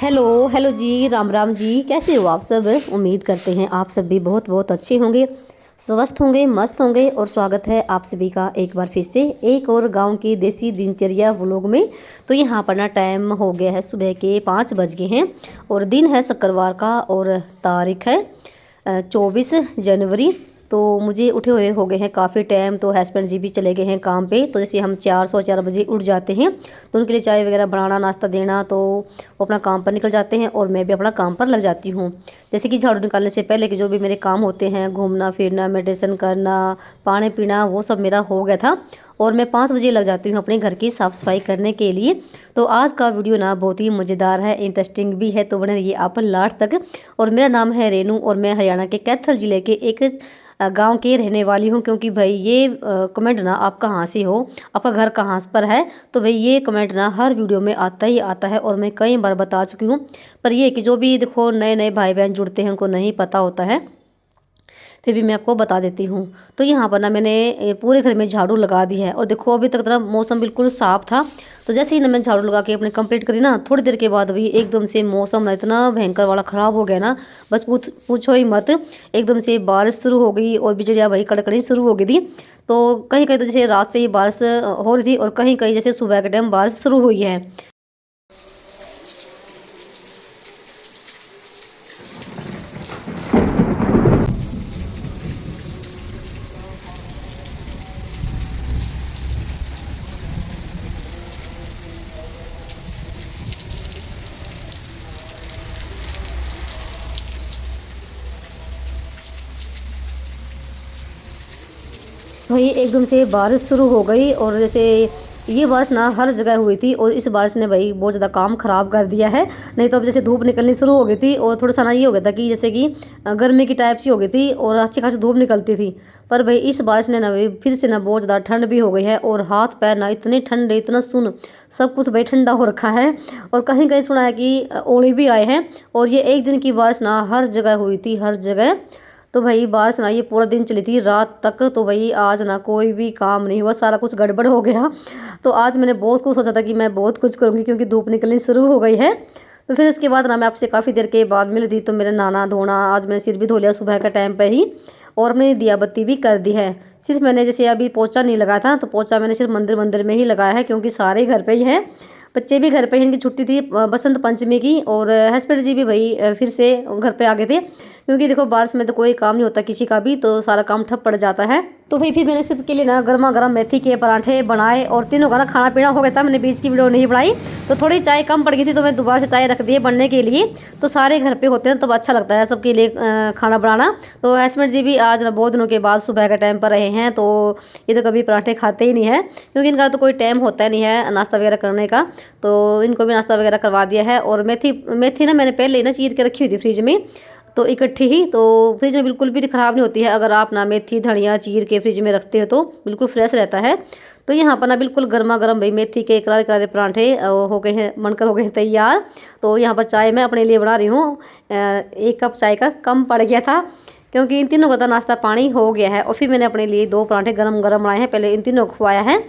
Hello hello जी, राम राम जी। कैसे हो आप सब? उम्मीद करते हैं आप सब भी बहुत बहुत अच्छे होंगे, स्वस्थ होंगे, मस्त होंगे। और स्वागत है आप सभी का एक बार फिर से एक और गांव की देसी दिनचर्या व्लॉग में। तो यहाँ पर ना टाइम हो गया है, सुबह के 5 बज गए हैं और दिन है शुक्रवार का और तारीख है 24 जनवरी। तो मुझे उठे हुए हो गए हैं काफ़ी टाइम। तो हस्बैंड जी भी चले गए हैं काम पे। तो जैसे हम 4 बजे उठ जाते हैं तो उनके लिए चाय वगैरह बनाना, नाश्ता देना, तो वो अपना काम पर निकल जाते हैं और मैं भी अपना काम पर लग जाती हूँ। जैसे कि झाड़ू निकालने से पहले के जो भी मेरे काम होते हैं, घूमना फिरना, मेडिटेशन करना, पानी पीना, वो सब मेरा हो गया था और मैं 5 बजे लग जाती हूँ अपने घर की साफ़ सफाई करने के लिए। तो आज का वीडियो ना बहुत ही मज़ेदार है, इंटरेस्टिंग भी है, तो बने रहिए आप लास्ट तक। और मेरा नाम है रेनू और मैं हरियाणा के कैथल ज़िले के एक गांव के रहने वाली हूं। क्योंकि भाई ये कमेंट ना आप कहाँ से हो, आपका घर कहाँ पर है, तो भाई ये कमेंट ना हर वीडियो में आता ही आता है और मैं कई बार बता चुकी हूँ। पर ये कि जो भी देखो नए नए भाई बहन जुड़ते हैं उनको नहीं पता होता है, फिर भी मैं आपको बता देती हूँ। तो यहाँ पर ना मैंने पूरे घर में झाड़ू लगा दी है और देखो अभी तक ना मौसम बिल्कुल साफ़ था। तो जैसे ही ना मैं झाड़ू लगा के अपने कंप्लीट करी ना, थोड़ी देर के बाद भी एकदम से मौसम ना इतना भयंकर वाला ख़राब हो गया ना, बस पूछो ही मत। एकदम से बारिश शुरू हो गई और बिजलियाँ भाई कड़कड़ी शुरू हो गई थी। तो कहीं कहीं तो जैसे रात से ही बारिश हो रही थी और कहीं कहीं जैसे सुबह के टाइम बारिश शुरू हुई है। भाई एकदम से बारिश शुरू हो गई और जैसे ये बारिश ना हर जगह हुई थी और इस बारिश ने भाई बहुत ज़्यादा काम ख़राब कर दिया है। नहीं तो अब जैसे धूप निकलनी शुरू हो गई थी और थोड़ा सा ना ये हो गया था कि जैसे कि गर्मी की टाइप सी हो गई थी और अच्छी खासी धूप निकलती थी। पर भाई इस बारिश ने ना भाई फिर से ना बहुत ज़्यादा ठंड भी हो गई है और हाथ पैर ना इतने ठंडे, इतना सुन, सब कुछ भाई ठंडा हो रखा है। और कहीं कहीं सुना है कि ओले भी आए हैं। और ये एक दिन की बारिश ना हर जगह हुई थी, हर जगह। तो भाई बारिश ना ये पूरा दिन चली थी रात तक। तो भाई आज ना कोई भी काम नहीं हुआ, सारा कुछ गड़बड़ हो गया। तो आज मैंने बहुत कुछ सोचा था कि मैं बहुत कुछ करूँगी क्योंकि धूप निकलनी शुरू हो गई है। तो फिर उसके बाद ना मैं आपसे काफ़ी देर के बाद मिली थी। तो मेरा नहाना धोना, आज मैंने सिर भी धो लिया सुबह का टाइम पर ही और मैंने दिया बत्ती भी कर दी है। सिर्फ मैंने जैसे अभी पोछा नहीं लगाया था, तो पोछा मैंने सिर्फ मंदिर मंदिर में ही लगाया है क्योंकि सारे घर पे ही हैं, बच्चे भी घर पे हैं। इनकी छुट्टी थी बसंत पंचमी की और हस्बैंड जी भी भाई फिर से घर पे आ गए थे। क्योंकि देखो बारिश में तो कोई काम नहीं होता किसी का भी, तो सारा काम ठप पड़ जाता है। तो भाई फिर मैंने सबके लिए ना गर्मा गर्म मेथी के पराठे बनाए और तीनों का ना खाना पीना हो गया था। मैंने बीच की वीडियो नहीं बनाई, तो थोड़ी चाय कम पड़ गई थी, तो मैं दोबारा से चाय रख दी है बनने के लिए। तो सारे घर पे होते हैं तब अच्छा लगता है सबके लिए खाना बनाना। तो हस्बैंड जी भी आज ना बहुत दिनों के बाद सुबह का टाइम पर रहे हैं। तो ये तो कभी पराठे खाते ही नहीं है क्योंकि इनका तो कोई टाइम होता नहीं है नाश्ता वगैरह करने का। तो इनको भी नाश्ता वगैरह करवा दिया है। और मेथी मेथी ना मैंने पहले ही ना चीर के रखी हुई थी फ्रिज में, तो इकट्ठी ही। तो फ्रिज में बिल्कुल भी ख़राब नहीं होती है अगर आप ना मेथी धनिया चीर के फ्रिज में रखते हो, तो बिल्कुल फ्रेश रहता है। तो यहाँ पर ना बिल्कुल गर्मा गर्म भाई मेथी के करारे करारे पराठे हो गए हैं, बनकर हो गए हैं तैयार। तो यहाँ पर चाय मैं अपने लिए बना रही हूँ। 1 कप चाय का कम पड़ गया था क्योंकि इन तीनों का तो नाश्ता पानी हो गया है। और फिर मैंने अपने लिए 2 पराठे गरम गरम बनाए हैं, पहले इन तीनों को खुआया है।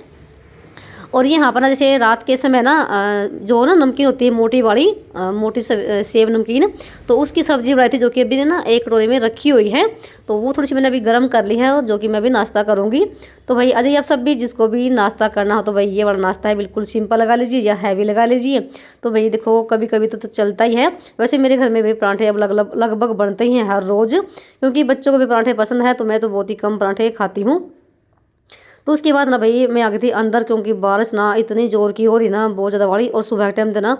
और यहाँ पर ना जैसे रात के समय ना जो ना नमकीन होती है मोटी वाली, मोटी सेव नमकीन, तो उसकी सब्ज़ी बनाई थी जो कि अभी ना एक कटोरी में रखी हुई है। तो वो थोड़ी सी मैंने अभी गर्म कर ली है और जो कि मैं भी नाश्ता करूँगी। तो भाई अजय आप सब भी जिसको भी नाश्ता करना हो तो भाई ये वाला नाश्ता है, बिल्कुल सिंपल लगा लीजिए या हैवी लगा लीजिए। तो भाई देखो कभी कभी तो चलता ही है। वैसे मेरे घर में भी पराठे अब लगभग बनते ही हैं हर रोज़, क्योंकि बच्चों को भी पराठे पसंद है। तो मैं तो बहुत ही कम पराठे खाती हूँ। तो उसके बाद ना भाई मैं आ गई थी अंदर क्योंकि बारिश ना इतनी ज़ोर की हो रही ना, बहुत ज़्यादा वाली। और सुबह के टाइम तो ना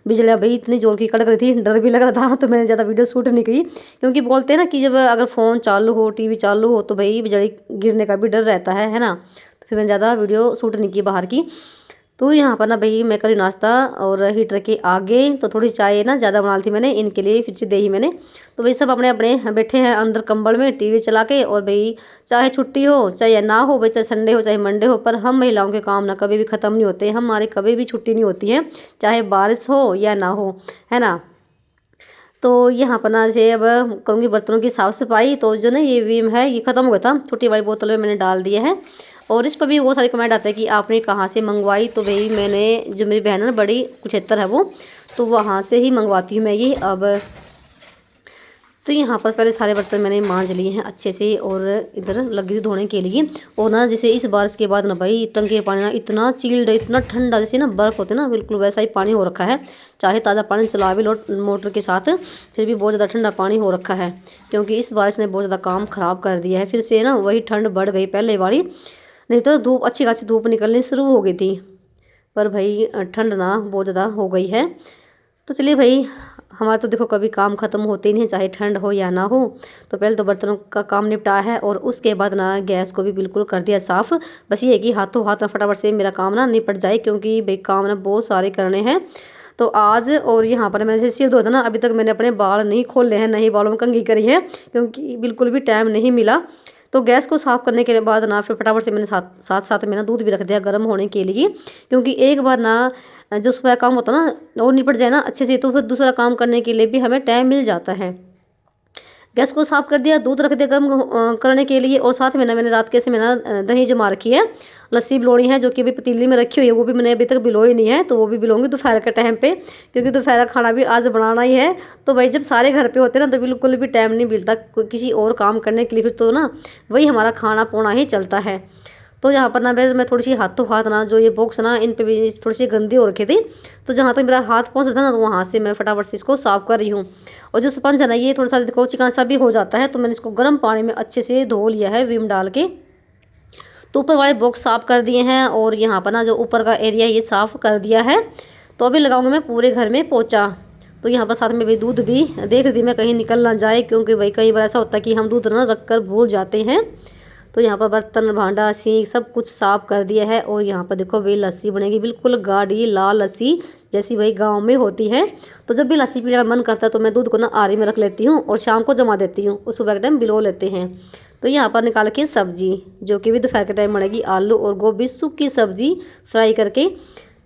बिजलियाँ भाई इतनी ज़ोर की कड़क रही थी, डर भी लग रहा था। तो मैंने ज़्यादा वीडियो शूट नहीं की क्योंकि बोलते हैं ना कि जब अगर फ़ोन चालू हो, टीवी चालू हो, तो भाई बिजली गिरने का भी डर रहता है ना। तो फिर मैंने ज़्यादा वीडियो शूट नहीं की बाहर की। तो यहाँ पर ना भाई मैं करी नाश्ता और हीटर के आगे तो थोड़ी चाय ना ज़्यादा बना ली थी मैंने इनके लिए, फिर से दही मैंने। तो भाई सब अपने अपने बैठे हैं अंदर कंबल में टीवी चला के। और भाई चाहे छुट्टी हो चाहे ना हो, भाई चाहे संडे हो चाहे मंडे हो, पर हम महिलाओं के काम ना कभी भी ख़त्म नहीं होते, हमारे कभी भी छुट्टी नहीं होती है, चाहे बारिश हो या ना हो, है ना। तो यहाँ पर ना जैसे अब करूँगी बर्तनों की साफ़ सफाई। तो जो ना ये विम है ये ख़त्म हो गया था, छोटी वाली बोतल में मैंने डाल दिया है। और इस पर भी बहुत सारे कमेंट आते हैं कि आपने कहाँ से मंगवाई। तो भाई मैंने, जो मेरी बहन है ना बड़ी कुछेत्तर है वो, तो वहाँ से ही मंगवाती हूँ मैं ये। अब तो यहाँ पर पहले सारे बर्तन मैंने मांज लिए हैं अच्छे से और इधर लगी थी धोने के लिए। और ना जैसे इस बारिश के बाद ना भाई टंकी का पानी ना इतना चिल्ड, इतना ठंडा, जैसे ना बर्फ़ होती है ना, बिल्कुल वैसा ही पानी हो रखा है। चाहे ताज़ा पानी चला भी लो मोटर के साथ, फिर भी बहुत ज़्यादा ठंडा पानी हो रखा है, क्योंकि इस बारिश ने बहुत ज़्यादा काम ख़राब कर दिया है। फिर से ना वही ठंड बढ़ गई पहले वाली, नहीं तो धूप अच्छी खासी धूप निकलनी शुरू हो गई थी, पर भाई ठंड ना बहुत ज़्यादा हो गई है। तो चलिए भाई, हमारा तो देखो कभी काम ख़त्म होते ही नहीं, चाहे ठंड हो या ना हो। तो पहले तो बर्तनों का काम निपटाया है और उसके बाद ना गैस को भी बिल्कुल कर दिया साफ़। बस ये है कि हाथों हाथ फटाफट से मेरा काम ना निपट जाए, क्योंकि भाई काम ना बहुत सारे करने हैं। तो आज और यहाँ पर मैंने सिर धोया था ना, अभी तक मैंने अपने बाल नहीं खोले हैं, नहीं बालों में कंघी करी है, क्योंकि बिल्कुल भी टाइम नहीं मिला। तो गैस को साफ़ करने के बाद ना फिर फटाफट से मैंने साथ साथ में ना दूध भी रख दिया गर्म होने के लिए, क्योंकि एक बार ना जो सुबह काम होता ना वो निपट जाए ना अच्छे से, तो फिर दूसरा काम करने के लिए भी हमें टाइम मिल जाता है। गैस को साफ़ कर दिया, दूध रख दिया गर्म करने के लिए। और साथ में ना मैंने रात के से मैंने दही जमा रखी है, लस्सी बिलोनी है, जो कि अभी पतीली में रखी हुई है, वो भी मैंने अभी तक बिलोई नहीं है, तो वो भी बिलोंगी दोपहर के टाइम पे, क्योंकि दोपहर का खाना भी आज बनाना ही है। तो भाई जब सारे घर पे होते हैं ना तो बिल्कुल भी टाइम नहीं मिलता किसी और काम करने के लिए, फिर तो ना वही हमारा खाना पीना ही चलता है। तो यहाँ पर ना मैं थोड़ी सी हाथों हाथ ना जो ये बॉक्स ना इन पे भी थोड़ी सी गंदी हो रखी थी, तो जहाँ तक मेरा हाथ पहुँचता था ना तो वहाँ से मैं फटाफट से इसको साफ़ कर रही हूँ। और जो स्पंज है ना ये थोड़ा सा देखो चिकना सा भी हो जाता है, तो मैंने इसको गर्म पानी में अच्छे से धो लिया है विम डाल के। तो ऊपर वाले बॉक्स साफ़ कर दिए हैं और यहाँ पर ना जो ऊपर का एरिया ये साफ़ कर दिया है। तो अभी लगाऊंगी मैं पूरे घर में पोछा। तो यहाँ पर साथ में भी दूध भी देख रही थी मैं कहीं निकल ना जाए, क्योंकि भाई कई बार ऐसा होता है कि हम दूध ना रख कर भूल जाते हैं। तो यहाँ पर बर्तन भांडा सिंक सब कुछ साफ़ कर दिया है। और यहाँ पर देखो भाई लस्सी बनेगी, बिल्कुल गाढ़ी लाल लस्सी जैसी भाई गांव में होती है। तो जब भी लस्सी पीने का मन करता है तो मैं दूध को ना आरी में रख लेती हूँ और शाम को जमा देती हूँ, उस सुबह के टाइम बिलो लेते हैं। तो यहाँ पर निकाल के सब्जी, जो कि भी दोपहर के टाइम बनेगी, आलू और गोभी सूखी सब्जी फ्राई करके।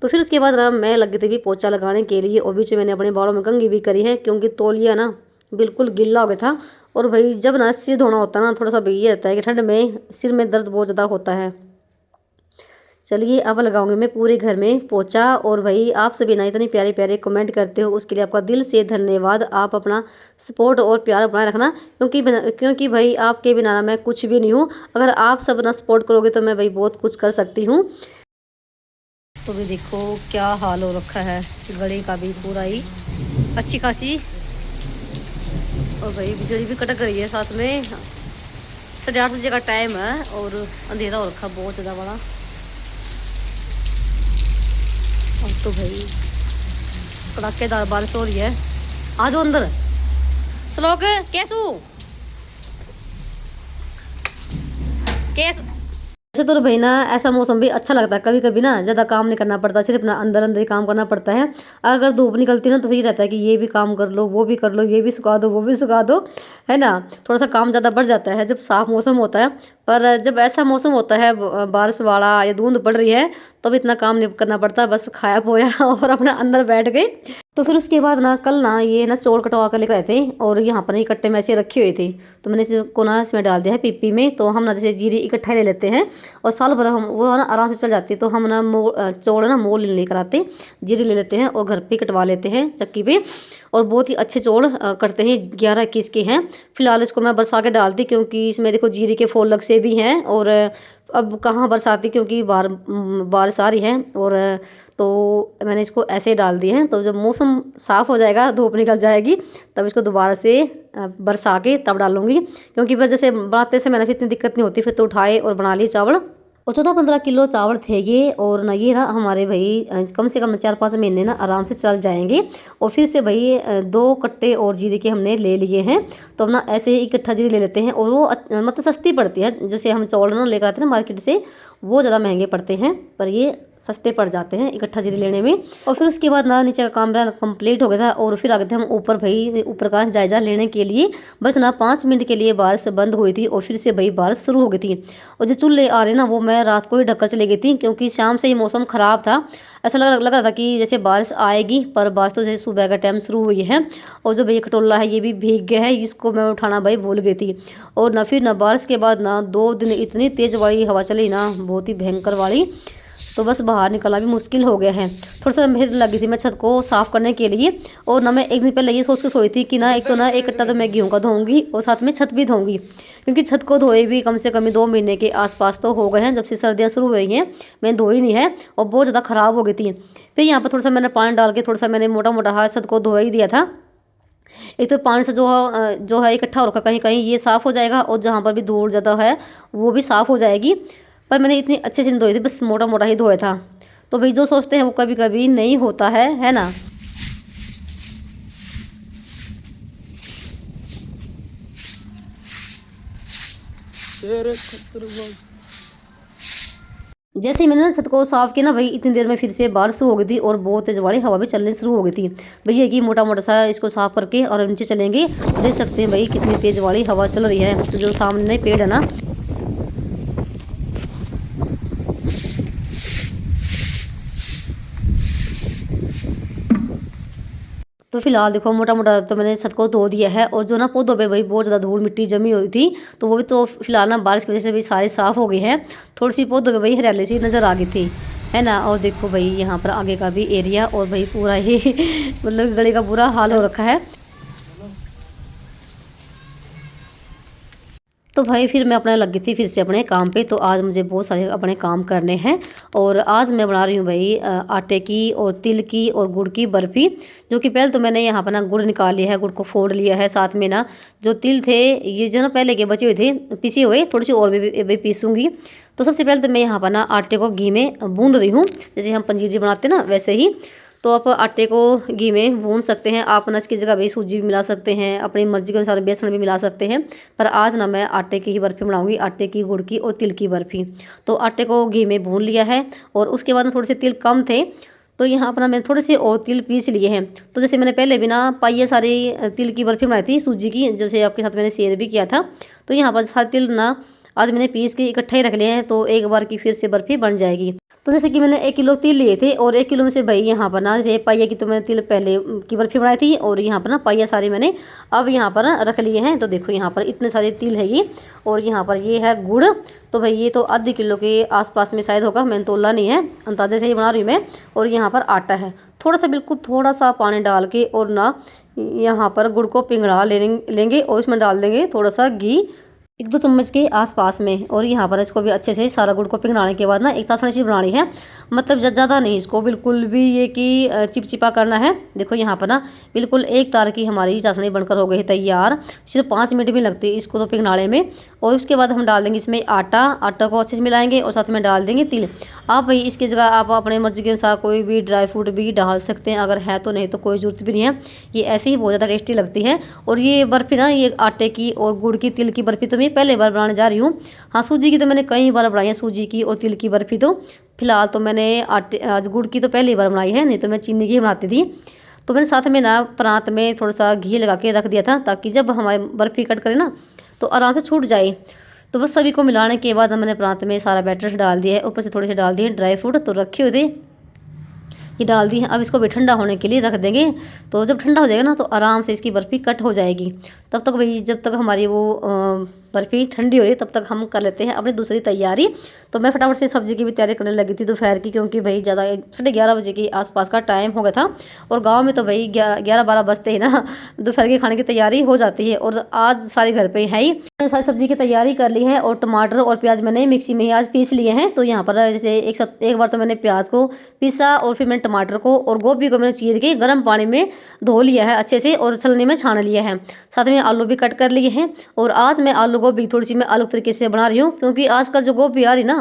तो फिर उसके बाद ना मैं लगी थी भी पोछा लगाने के लिए, और बीच में मैंने अपने बालों में कंघी भी करी है, क्योंकि तौलिया ना बिल्कुल गिल्ला हो गया था। और भाई जब ना सिर धोना होता है ना थोड़ा सा भाई ये रहता है कि ठंड में सिर में दर्द बहुत ज़्यादा होता है। चलिए अब लगाऊंगी मैं पूरे घर में पोछा। और भाई आप सभी ना इतने प्यारे प्यारे कमेंट करते हो, उसके लिए आपका दिल से धन्यवाद। आप अपना सपोर्ट और प्यार बनाए रखना, क्योंकि भाई आपके बिना ना मैं कुछ भी नहीं हूँ। अगर आप सब अपना सपोर्ट करोगे तो मैं भाई बहुत कुछ कर सकती हूँ। तो भी देखो क्या हाल हो रखा है, गले का भी पूरा ही अच्छी खासी। और भाई बिजली भी कटक रही है साथ में, 8:30 बजे का टाइम है और अंधेरा हो रखा बहुत ज़्यादा बड़ा। और तो भाई कड़ाकेदार बारिश हो रही है। आ जाओ अंदर। श्लोक कैसू कैस वैसे तो भाई ना ऐसा मौसम भी अच्छा लगता है, कभी कभी ना ज़्यादा काम नहीं करना पड़ता, सिर्फ अपना अंदर अंदर ही काम करना पड़ता है। अगर धूप निकलती ना तो फिर रहता है कि ये भी काम कर लो, वो भी कर लो, ये भी सुखा दो, वो भी सुखा दो, है ना। थोड़ा सा काम ज़्यादा बढ़ जाता है जब साफ मौसम होता है। पर जब ऐसा मौसम होता है बारिश वाला या धुंध पड़ रही है तब इतना काम नहीं करना पड़ता, बस खाया पोया और अपना अंदर बैठ गए। तो फिर उसके बाद ना कल ना ये ना चौल कटवा कर लेकर आए थे और यहाँ पर इकट्ठे में ऐसे रखे हुए थे, तो मैंने इसको ना इसमें डाल दिया है पीपी में। तो हम ना जैसे जीरी इकट्ठा ले लेते हैं और साल भर हम वो ना आराम से चल जाती है। तो हम ना चौल ना मोल लेकर आते, जीरी ले लेते हैं और घर पे कटवा लेते हैं चक्की पे। और बहुत ही अच्छे चौल कटते हैं, 11-21 के हैं। फिलहाल इसको मैं बरसा के डाल दी, क्योंकि इसमें देखो जीरी के फूल लग से भी हैं। और अब कहाँ बरसाती, क्योंकि बारिश आ रही है। और तो मैंने इसको ऐसे डाल दिए हैं। तो जब मौसम साफ़ हो जाएगा, धूप निकल जाएगी, तब इसको दोबारा से बरसा के तब डालूंगी, क्योंकि फिर जैसे बनाते से मैंने फिर इतनी दिक्कत नहीं होती। फिर तो उठाए और बना लिए चावल। और 14-15 किलो चावल थे ये। और ना ये ना हमारे भाई कम से कम 4-5 महीने ना आराम से चल जाएंगे। और फिर से भाई 2 कट्टे और जीरे के हमने ले लिए हैं। तो अब ना ऐसे ही इकट्ठा जीरे ले लेते हैं, और वो मतलब सस्ती पड़ती है। जैसे हम चावल ना लेकर आते हैं ना मार्केट से, वो ज़्यादा महंगे पड़ते हैं, पर ये सस्ते पड़ जाते हैं इकट्ठा जीरे लेने में। और फिर उसके बाद ना नीचे का काम कंप्लीट हो गया था और फिर आ गए थे हम ऊपर भाई ऊपर का जायजा लेने के लिए। बस ना 5 मिनट के लिए बारिश बंद हुई थी और फिर से भाई बारिश शुरू हो गई थी। और जो चूल्हे आ रहे ना वो मैं रात को ही ढककर चली गई थी, क्योंकि शाम से ही मौसम ख़राब था। ऐसा लग रहा था कि जैसे बारिश आएगी, पर बारिश तो जैसे सुबह का टाइम शुरू हुई है। और जो भाई खटोला है ये भी भीग गया है, इसको मैं उठाना भाई भूल गई थी। और ना फिर ना बारिश के बाद ना 2 दिन इतनी तेज़ वाली हवा चली ना, बहुत ही भयंकर वाली। तो बस बाहर निकलना भी मुश्किल हो गया है। थोड़ा सा मेहनत लगी थी मैं छत को साफ़ करने के लिए। और ना मैं एक दिन पहले ये सोच के सोई थी कि ना एक तो ना एक कट्टा तो मैं गेहूँ का धोऊंगी और साथ में छत भी धोऊंगी, क्योंकि छत को धोए भी कम से कम 2 महीने के आसपास तो हो गए हैं, जब से सर्दियाँ शुरू हुई हैं। मैंने धोई नहीं है और बहुत ज़्यादा ख़राब हो गई थी। फिर यहाँ पर थोड़ा सा मैंने पानी डाल के थोड़ा सा मैंने मोटा मोटा हाथ छत को धो ही दिया था। एक तो पानी से जो है इकट्ठा हो रखा कहीं कहीं ये साफ़ हो जाएगा, और जहाँ पर भी धूल ज़्यादा है वो भी साफ़ हो जाएगी। पर मैंने इतनी अच्छे से नहीं धोई थी, बस मोटा मोटा ही धोया था। तो भाई जो सोचते हैं वो कभी कभी नहीं होता है ना। जैसे ही मैंने ना छत को साफ़ किया ना भाई, इतनी देर में फिर से बारिश शुरू हो गई थी और बहुत तेज़ वाली हवा भी चलनी शुरू हो गई थी। भैया कि मोटा मोटा सा इसको साफ़ करके और नीचे चलेंगे। देख सकते हैं भाई कितनी तेज़ वाली हवा चल रही है। तो जो सामने पेड़ है ना, तो फिलहाल देखो मोटा मोटा तो मैंने छत को धो दिया है। और जो ना पौधों पे भाई बहुत ज़्यादा धूल मिट्टी जमी हुई थी, तो वो भी तो फिलहाल ना बारिश की वजह से भी सारी साफ़ हो गई है। थोड़ी सी पौधों पे भाई हरियाली सी नज़र आ गई थी, है ना। और देखो भाई यहाँ पर आगे का भी एरिया, और भाई पूरा ही मतलब गली का बुरा हाल हो रखा है। तो भाई फिर मैं अपने लगी थी फिर से अपने काम पे। तो आज मुझे बहुत सारे अपने काम करने हैं, और आज मैं बना रही हूँ भाई आटे की और तिल की और गुड़ की बर्फ़ी। जो कि पहले तो मैंने यहाँ पर ना गुड़ निकाल लिया है, गुड़ को फोड़ लिया है। साथ में ना जो तिल थे ये जो ना पहले के बचे हुए थे पिसे हुए, थोड़ी सी और भी पीसूँगी। तो सबसे पहले तो मैं यहाँ पर ना आटे को घी में भून रही हूँ, जैसे हम पंजीरी बनाते हैं ना वैसे ही। तो आप आटे को घी में भून सकते हैं, आप ना इसकी जगह भी सूजी भी मिला सकते हैं, अपनी मर्ज़ी के अनुसार बेसन भी मिला सकते हैं। पर आज ना मैं आटे की ही बर्फ़ी बनाऊंगी, आटे की, गुड़ की और तिल की बर्फ़ी। तो आटे को घी में भून लिया है, और उसके बाद ना थोड़े से तिल कम थे, तो यहाँ पर मैंने थोड़े से और तिल पीस लिए हैं। तो जैसे मैंने पहले भी ना पाइए सारी तिल की बर्फ़ी बनाई थी सूजी की, जैसे आपके साथ मैंने शेयर भी किया था। तो यहाँ पर सारे तिल ना आज मैंने पीस के इकट्ठे ही रख लिए हैं, तो एक बार की फिर से बर्फ़ी बन जाएगी। तो जैसे कि मैंने 1 किलो तिल लिए थे, और 1 किलो में से भाई यहाँ पर ना जैसे पाइया की तो मैंने तिल पहले की बर्फ़ी बनाई थी, और यहाँ पर ना पाइया सारे मैंने अब यहाँ पर रख लिए हैं। तो देखो यहाँ पर इतने सारे तिल है ये, और यहाँ पर ये है गुड़। तो भाई ये तो आधे किलो के आसपास में शायद होगा, मैंने तोला नहीं है, अंदाजे से ही बना रही हूँ मैं। और यहाँ पर आटा है, थोड़ा सा बिल्कुल थोड़ा सा पानी डाल के, और ना यहाँ पर गुड़ को पिघला लेंगे और इसमें डाल देंगे थोड़ा सा घी, 1-2 चम्मच के आसपास में। और यहाँ पर इसको भी अच्छे से सारा गुड़ को पिघलाने के बाद ना एक चाशनी सी बनानी है, मतलब ज़्यादा नहीं, इसको बिल्कुल भी ये कि चिपचिपा करना है। देखो यहाँ पर ना बिल्कुल एक तार की हमारी चाशनी बनकर हो गई है तैयार। सिर्फ 5 मिनट भी लगती है इसको तो पिघलाने में। और उसके बाद हम डाल देंगे इसमें आटा को अच्छे से मिलाएंगे, और साथ में डाल देंगे तिल। आप भाई इसकी जगह आप अपने मर्जी के अनुसार कोई भी ड्राई फ्रूट भी डाल सकते हैं, अगर है तो, नहीं तो कोई ज़रूरत भी नहीं है। ये ऐसे ही बहुत ज़्यादा टेस्टी लगती है। और ये बर्फ़ी ना, ये आटे की और गुड़ की तिल की बर्फ़ी तो मैं पहले बार बनाने जा रही हूँ। हाँ, सूजी की तो मैंने कई बार बनाई है, सूजी की और तिल की बर्फ़ी। तो फिलहाल तो मैंने आज गुड़ की तो पहली बार बनाई है, नहीं तो मैं चीनी की बनाती थी। तो मैंने साथ में ना परात में थोड़ा सा घी लगा के रख दिया था, ताकि जब हमारी बर्फ़ी कट करें ना तो आराम से छूट जाए। तो बस सभी को मिलाने के बाद मैंने परात में सारा बैटर डाल दिया है, ऊपर से थोड़े से डाल दिए ड्राई फ्रूट तो रखे हुए थे, ये डाल दी है। अब इसको भी ठंडा होने के लिए रख देंगे। तो जब ठंडा हो जाएगा ना तो आराम से इसकी बर्फ़ी कट हो जाएगी। तब तक भाई जब तक हमारी वो बर्फ़ी ठंडी हो रही है, तब तक हम कर लेते हैं अपनी दूसरी तैयारी। तो मैं फटाफट से सब्ज़ी की भी तैयारी करने लगी थी दोपहर की, क्योंकि भाई ज़्यादा 11:30 बजे के आसपास का टाइम हो गया था। और गाँव में तो भाई 11-12 बजते ही ना दोपहर के खाने की तैयारी हो जाती है। और आज सारे घर पे है ही, मैंने सारी सब्ज़ी की तैयारी कर ली है। और टमाटर और प्याज मैंने मिक्सी में ही आज पीस लिए हैं। तो यहाँ पर जैसे एक बार तो मैंने प्याज को पीसा, और फिर मैंने टमाटर को और गोभी को मैंने चीर के गर्म पानी में धो लिया है अच्छे से, और छलनी में छान लिया है। साथ में आलू भी कट कर लिए हैं। और आज मैं आलू गोभी थोड़ी सी मैं अलग तरीके से बना रही हूँ, क्योंकि आजकल जो गोभी आ रही ना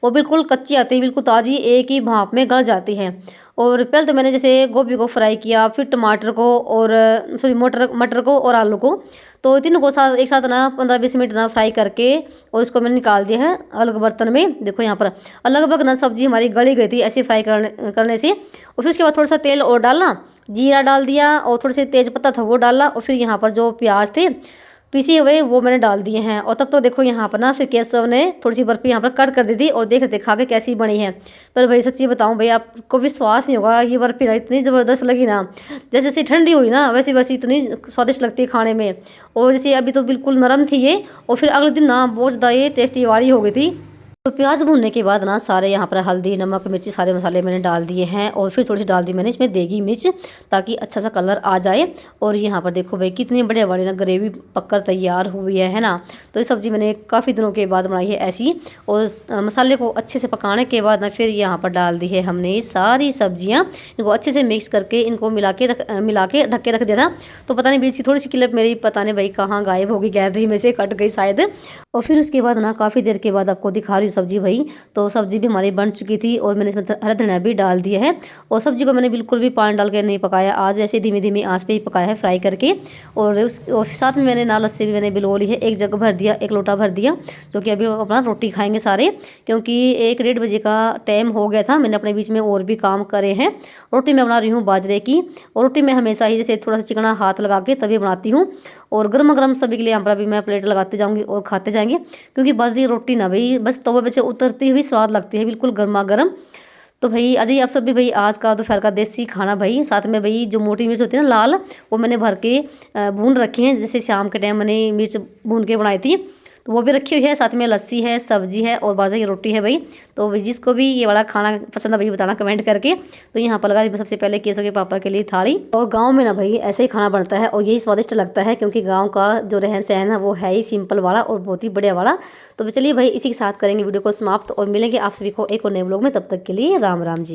वो बिल्कुल कच्ची आती है, बिल्कुल ताज़ी, एक ही भाप में गल जाती है। और पहले तो मैंने जैसे गोभी को फ्राई किया, फिर टमाटर को और सॉरी मटर को और आलू को, तो तीनों को एक साथ ना 15-20 मिनट ना फ्राई करके, और इसको मैंने निकाल दिया है अलग बर्तन में। देखो यहाँ पर लगभग ना सब्जी हमारी गली गई थी ऐसे फ्राई करने से। और फिर उसके बाद थोड़ा सा तेल और डालना, जीरा डाल दिया, और थोड़े से तेज पत्ता था वो डाला, और फिर यहाँ पर जो प्याज थे पीसे हुए वो मैंने डाल दिए हैं। और तब तो देखो यहाँ पर ना फिर केशव ने थोड़ी सी बर्फ़ी यहाँ पर कट कर दी थी, और देख रहे थे खा के कैसी बनी है। पर भाई सच्ची बताऊँ भाई, आपको विश्वास नहीं होगा, ये बर्फ़ी ना इतनी ज़बरदस्त लगी ना, जैसे जैसे ठंडी हुई ना वैसी वैसी इतनी स्वादिष्ट लगती है खाने में। और जैसे अभी तो बिल्कुल नरम थी ये, और फिर अगले दिन ना बहुत ज़्यादा ये टेस्टी वाली हो गई थी। तो प्याज भूनने के बाद ना सारे यहाँ पर हल्दी नमक मिर्ची सारे मसाले मैंने डाल दिए हैं और फिर थोड़ी सी डाल दी मैंने इसमें देगी मिर्च ताकि अच्छा सा कलर आ जाए। और यहाँ पर देखो भाई कितनी बढ़िया वाली ना ग्रेवी पककर तैयार हुई है ना। तो ये सब्ज़ी मैंने काफ़ी दिनों के बाद बनाई है ऐसी। और मसाले को अच्छे से पकाने के बाद ना फिर यहाँ पर डाल दी है हमने सारी सब्जियाँ। इनको अच्छे से मिक्स करके इनको मिला के ढक के रख दिया था। तो पता नहीं बीच की थोड़ी सी क्लिप मेरी पता नहीं भाई कहाँ गायब होगी, गैलरी में से कट गई शायद। और फिर उसके बाद ना काफ़ी देर के बाद आपको दिखा रही हूँ सब्जी भाई। तो सब्जी भी हमारी बन चुकी थी और मैंने इसमें हरा धनिया भी डाल दिया है। और सब्जी को मैंने बिल्कुल भी पानी डाल के नहीं पकाया, आज ऐसे धीमी धीमी आंच पे ही पकाया है फ्राई करके। और साथ में मैंने ना लस्सी भी मैंने बिलो ली है, एक जग भर दिया, एक लोटा भर दिया, क्योंकि अभी अपना रोटी खाएंगे सारे। क्योंकि 1 डेढ़ बजे का टाइम हो गया था, मैंने अपने बीच में और भी काम करे हैं। रोटी मैं बना रही हूँ बाजरे की। और रोटी मैं हमेशा ही जैसे थोड़ा सा चिकना हाथ लगा के तभी बनाती हूँ। और गर्मा गर्म सभी के लिए यहाँ पर अभी मैं प्लेट लगाते जाऊँगी और खाते जाएंगे। क्योंकि बाजरी रोटी ना भाई बस तवे पे से उतरती हुई स्वाद लगती है, बिल्कुल गर्मा गर्म। तो भाई अजय आप सब भी भाई आज का दोपहर का देसी खाना भाई। साथ में भाई जो मोटी मिर्च होती है ना लाल, वो मैंने भर के भून रखी है। जैसे शाम के टाइम मैंने मिर्च भून के बनाई थी, तो वो भी रखी हुई है। साथ में लस्सी है, सब्जी है और बाजरे की रोटी है भाई। तो भाई जिसको भी ये वाला खाना पसंद है भाई बताना कमेंट करके। तो यहाँ पर लगा सबसे पहले केसों के पापा के लिए थाली। और गांव में ना भाई ऐसे ही खाना बनता है और यही स्वादिष्ट लगता है, क्योंकि गांव का जो रहन सहन है वो है ही सिंपल वाला और बहुत ही बढ़िया वाला। तो चलिए भाई इसी के साथ करेंगे वीडियो को समाप्त और मिलेंगे आप सभी को एक और नए व्लॉग में। तब तक के लिए राम राम जी।